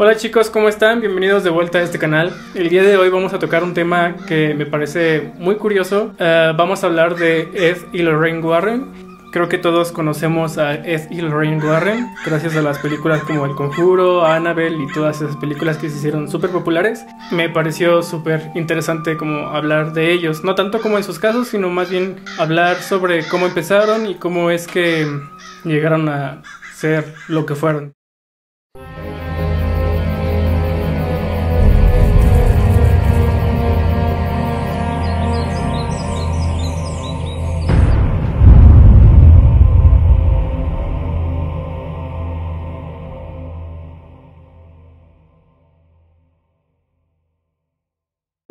Hola chicos, ¿cómo están? Bienvenidos de vuelta a este canal. El día de hoy vamos a tocar un tema que me parece muy curioso. Vamos a hablar de Ed y Lorraine Warren. Creo que todos conocemos a Ed y Lorraine Warren gracias a las películas como El Conjuro, Annabelle y todas esas películas que se hicieron súper populares. Me pareció súper interesante como hablar de ellos, no tanto como en sus casos, sino más bien hablar sobre cómo empezaron y cómo es que llegaron a ser lo que fueron.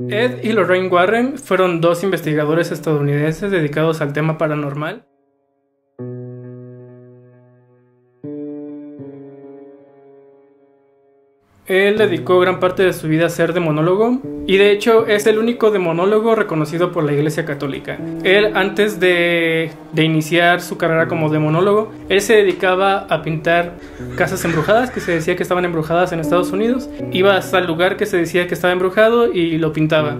Ed y Lorraine Warren fueron dos investigadores estadounidenses dedicados al tema paranormal. Él dedicó gran parte de su vida a ser demonólogo y de hecho es el único demonólogo reconocido por la Iglesia Católica. Él antes de iniciar su carrera como demonólogo, él se dedicaba a pintar casas embrujadas, que se decía que estaban embrujadas en Estados Unidos. Iba hasta el lugar que se decía que estaba embrujado y lo pintaba.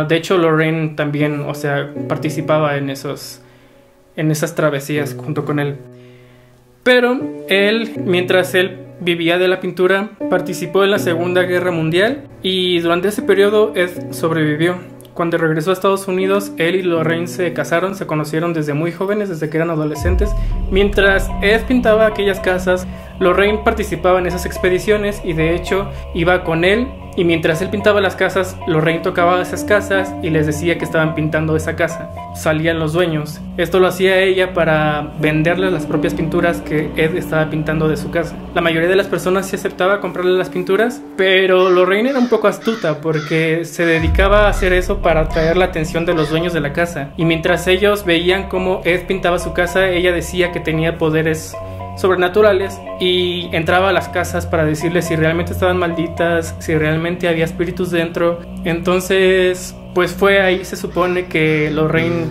De hecho Lorraine también, o sea, participaba en esas travesías junto con él. Pero él, mientras él vivía de la pintura, participó en la Segunda Guerra Mundial y durante ese periodo Ed sobrevivió. Cuando regresó a Estados Unidos, él y Lorraine se casaron, se conocieron desde muy jóvenes, desde que eran adolescentes. Mientras Ed pintaba aquellas casas, Lorraine participaba en esas expediciones y de hecho iba con él. Y mientras él pintaba las casas, Lorraine tocaba esas casas y les decía que estaban pintando esa casa. Salían los dueños. Esto lo hacía ella para venderles las propias pinturas que Ed estaba pintando de su casa. La mayoría de las personas sí aceptaba comprarle las pinturas, pero Lorraine era un poco astuta porque se dedicaba a hacer eso para atraer la atención de los dueños de la casa. Y mientras ellos veían cómo Ed pintaba su casa, ella decía que tenía poderes sobrenaturales y entraba a las casas para decirles si realmente estaban malditas, si realmente había espíritus dentro. Entonces, pues fue ahí, se supone que Lorraine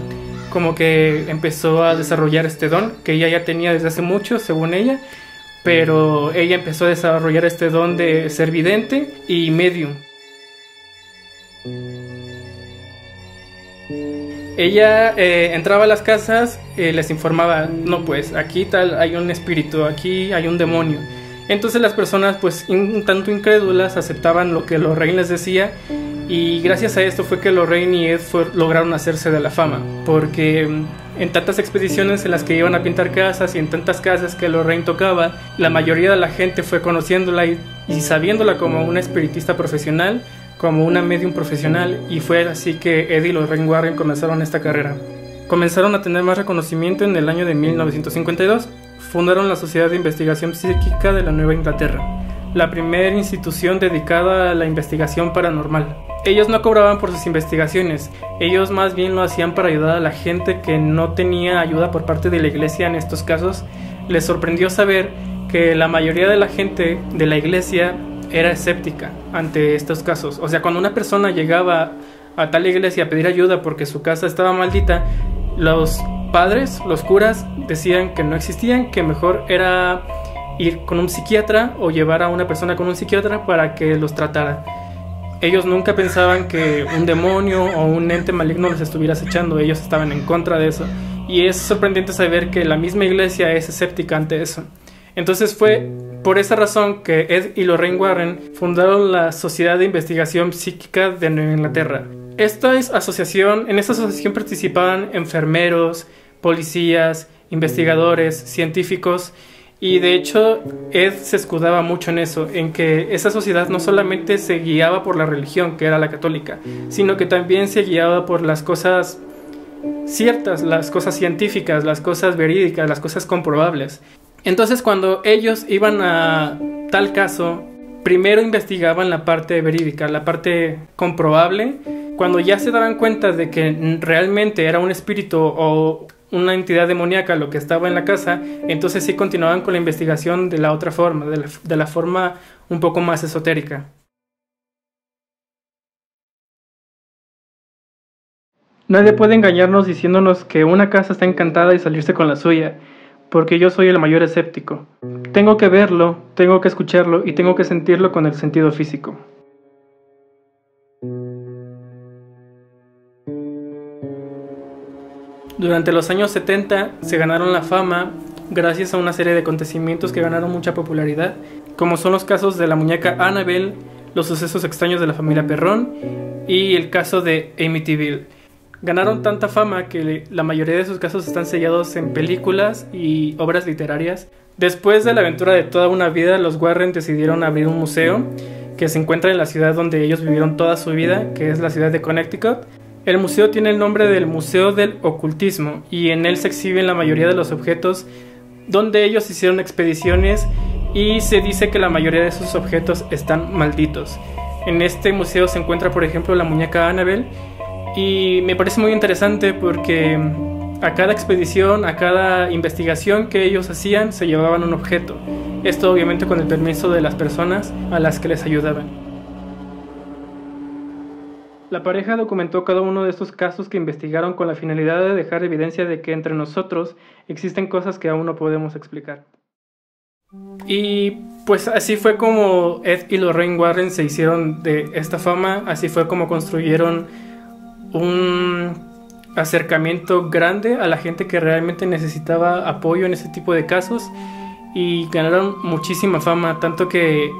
como que empezó a desarrollar este don que ella ya tenía desde hace mucho, según ella, pero ella empezó a desarrollar este don de ser vidente y medium. Ella entraba a las casas, les informaba, no pues aquí tal hay un espíritu, aquí hay un demonio. Entonces las personas pues un tanto incrédulas aceptaban lo que Lorraine les decía y gracias a esto fue que Lorraine y Ed lograron hacerse de la fama, porque en tantas expediciones en las que iban a pintar casas y en tantas casas que Lorraine tocaba, la mayoría de la gente fue conociéndola y sabiéndola como una espiritista profesional, como una medium profesional, y fue así que Ed y Lorraine Warren comenzaron esta carrera. Comenzaron a tener más reconocimiento en el año de 1952. Fundaron la Sociedad de Investigación Psíquica de la Nueva Inglaterra, la primera institución dedicada a la investigación paranormal. Ellos no cobraban por sus investigaciones, ellos más bien lo hacían para ayudar a la gente que no tenía ayuda por parte de la iglesia en estos casos. Les sorprendió saber que la mayoría de la gente de la iglesia era escéptica ante estos casos. O sea, cuando una persona llegaba a tal iglesia a pedir ayuda porque su casa estaba maldita, los padres, los curas, decían que no existían, que mejor era ir con un psiquiatra o llevar a una persona con un psiquiatra para que los tratara. Ellos nunca pensaban que un demonio o un ente maligno les estuviera acechando, ellos estaban en contra de eso. Y es sorprendente saber que la misma iglesia es escéptica ante eso. Entonces fue por esa razón que Ed y Lorraine Warren fundaron la Sociedad de Investigación Psíquica de Nueva Inglaterra. En esta asociación participaban enfermeros, policías, investigadores, científicos, y de hecho Ed se escudaba mucho en eso, en que esa sociedad no solamente se guiaba por la religión, que era la católica, sino que también se guiaba por las cosas ciertas, las cosas científicas, las cosas verídicas, las cosas comprobables. Entonces cuando ellos iban a tal caso, primero investigaban la parte verídica, la parte comprobable. Cuando ya se daban cuenta de que realmente era un espíritu o una entidad demoníaca lo que estaba en la casa, entonces sí continuaban con la investigación de la otra forma, de la forma un poco más esotérica. Nadie puede engañarnos diciéndonos que una casa está encantada y salirse con la suya, porque yo soy el mayor escéptico. Tengo que verlo, tengo que escucharlo y tengo que sentirlo con el sentido físico. Durante los años 70 se ganaron la fama gracias a una serie de acontecimientos que ganaron mucha popularidad, como son los casos de la muñeca Annabelle, los sucesos extraños de la familia Perrón y el caso de Amityville. Ganaron tanta fama que la mayoría de sus casos están sellados en películas y obras literarias. Después de la aventura de toda una vida, los Warren decidieron abrir un museo que se encuentra en la ciudad donde ellos vivieron toda su vida, que es la ciudad de Connecticut. El museo tiene el nombre del Museo del Ocultismo y en él se exhiben la mayoría de los objetos donde ellos hicieron expediciones y se dice que la mayoría de esos objetos están malditos. En este museo se encuentra, por ejemplo, la muñeca Annabelle y me parece muy interesante porque a cada expedición, a cada investigación que ellos hacían se llevaban un objeto. Esto obviamente con el permiso de las personas a las que les ayudaban. La pareja documentó cada uno de estos casos que investigaron con la finalidad de dejar evidencia de que entre nosotros existen cosas que aún no podemos explicar. Y pues así fue como Ed y Lorraine Warren se hicieron de esta fama, así fue como construyeron un acercamiento grande a la gente que realmente necesitaba apoyo en este tipo de casos y ganaron muchísima fama, tanto que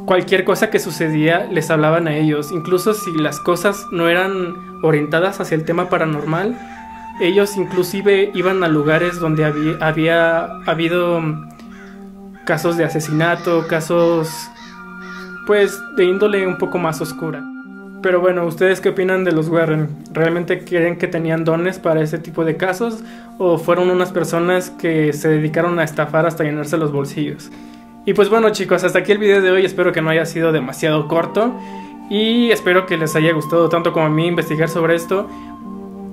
cualquier cosa que sucedía les hablaban a ellos, incluso si las cosas no eran orientadas hacia el tema paranormal, ellos inclusive iban a lugares donde había habido casos de asesinato, casos pues de índole un poco más oscura. Pero bueno, ¿ustedes qué opinan de los Warren? ¿Realmente creen que tenían dones para ese tipo de casos? ¿O fueron unas personas que se dedicaron a estafar hasta llenarse los bolsillos? Y pues bueno chicos, hasta aquí el video de hoy, espero que no haya sido demasiado corto y espero que les haya gustado tanto como a mí investigar sobre esto.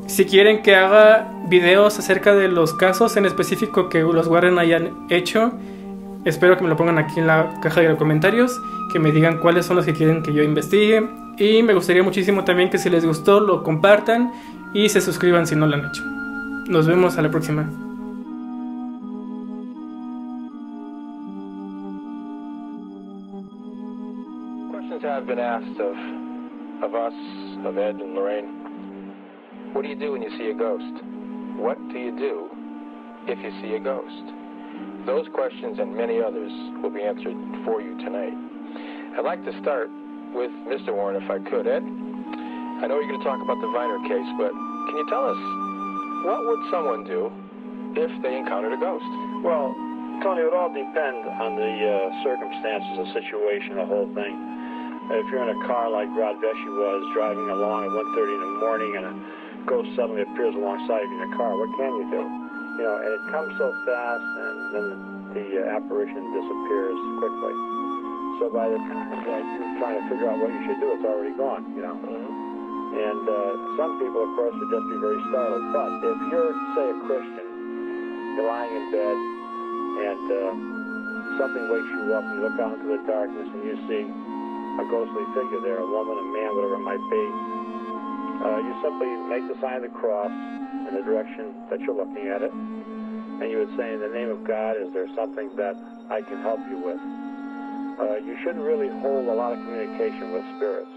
Si quieren que haga videos acerca de los casos en específico que los Warren hayan hecho, espero que me lo pongan aquí en la caja de comentarios, que me digan cuáles son los que quieren que yo investigue. Y me gustaría muchísimo también que si les gustó lo compartan y se suscriban si no lo han hecho. Nos vemos a la próxima. Questions have been asked of us, of Ed and Lorraine. What do you do when you see a ghost? What do you do if you see a ghost? Those questions and many others will be answered for you tonight. I'd like to start with Mr. Warren, if I could. Ed, I know you're going to talk about the Viner case, but can you tell us, what would someone do if they encountered a ghost? Well, Tony, it would all depend on the circumstances, the situation, the whole thing. If you're in a car like Rod Vesey was, driving along at 1:30 in the morning and a ghost suddenly appears alongside of you in the car, what can you do? You know, and it comes so fast, and then the apparition disappears quickly. So by the time that you're trying to figure out what you should do, it's already gone, you know. And some people, of course, would just be very startled. But if you're, say, a Christian, you're lying in bed, and something wakes you up, and you look out into the darkness, and you see a ghostly figure there, a woman, a man, whatever it might be, you simply make the sign of the cross in the direction that you're looking at it, and you would say, in the name of God, is there something that I can help you with? You shouldn't really hold a lot of communication with spirits,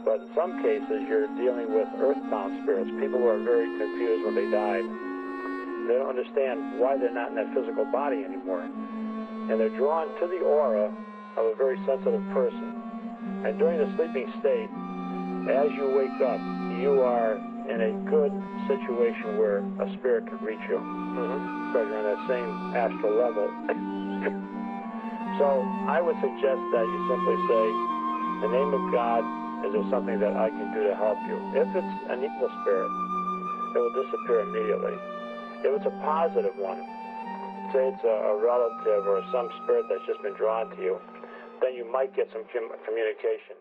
but in some cases you're dealing with earthbound spirits, people who are very confused when they died. They don't understand why they're not in that physical body anymore, and they're drawn to the aura of a very sensitive person. And during the sleeping state, as you wake up, you are in a good situation where a spirit could reach you, because you're on that same astral level. So I would suggest that you simply say, in the name of God, is there something that I can do to help you? If it's an evil spirit, it will disappear immediately. If it's a positive one, say it's a relative or some spirit that's just been drawn to you, then you might get some communication.